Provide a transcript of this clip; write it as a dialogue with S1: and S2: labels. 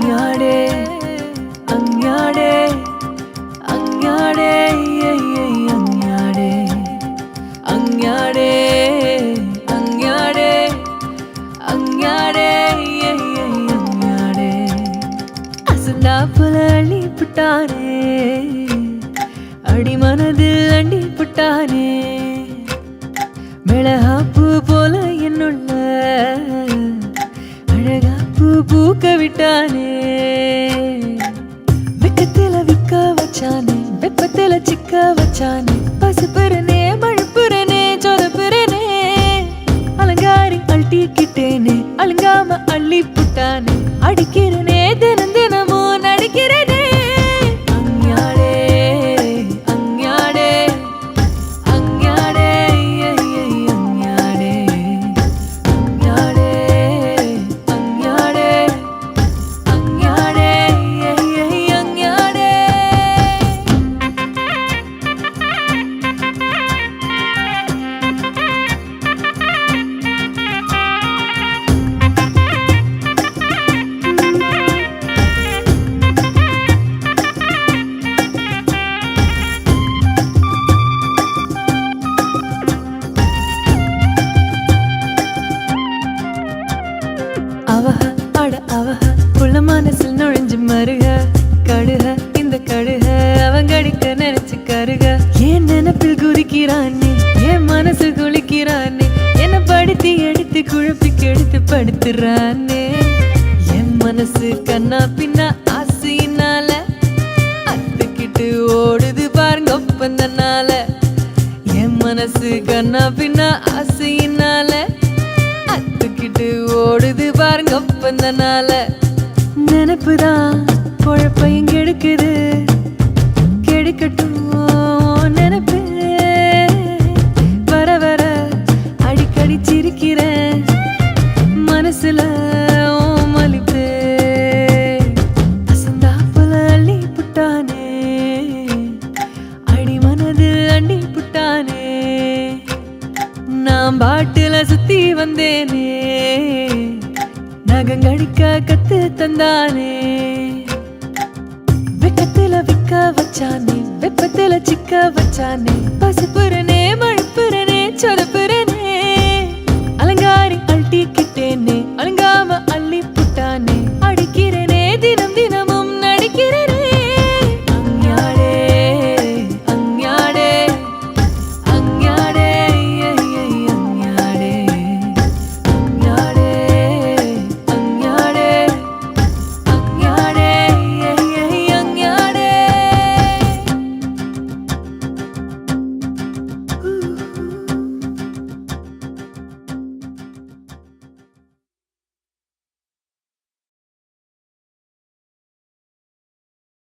S1: அஞ்ஞாடே அஞ்ஞாடே அஞ்ஞாடே அஞ்ஞாடே அஞ்ஞாடே அஞ்ஞாடே அஞ்ஞாடே அஞ்ஞாடே அசந்தா போல அள்ளி புட்டானே அடி மனதில் அண்டி புட்டானே மிளகாப்பூ போல என்னுள்ள அழகாப்பூ பூக்க விட்டானே வெக்கத்துல விக்க வச்சானே வெப்பத்துல சிக்க வச்சானே பசுப்புறனே மழுப்புறனே சொதப்புறனே அலங்காரி அழட்டிக்கிட்டேனே அலங்காம அள்ளி புட்டானே அடிக்கிறனே தினம் தினமும் நடிக்கிறனே அவஹ அட அவஹ புள்ள மனசில் நுழைஞ்சு மருக கடுக இந்த கடுக அவங்கடிக்க நினைச்சு கருக ஏன் நினைப்பில் குதிக்கிறானே என் மனசு குளிக்கிறானே என்ன படுத்தி எடுத்து குழப்பி கெடுத்து படுத்துறானே என் மனசு கண்ணா பின்னா ஆசையினால அத்துக்கிட்டு ஓடுது பாருங்க ஒப்பந்தனால என் மனசு கண்ணா பின்னா ஆசையினால அத்துக்கிட்டு ஓடுது பாருங்க ஒப்பந்தனால நினைப்புதான் குழப்பையும் கெடுக்குது கெடுக்கட்டும் நினைப்பு வர வர அடிக்கடி சிரிக்கிறேன் மனசுல மலிப்பு அசந்தாப்புல அள்ளி புட்டானே அடி மனது அண்டி புட்டானே நான் பாட்டுல சுத்தி வந்தேனே நகங்கடிக்க கத்து தந்தானே வெக்கத்துல விக்க வச்சானே வெப்பத்துல சிக்க வச்சானே பசுப்புறனே மழுப்புறனே சொதப்புறனே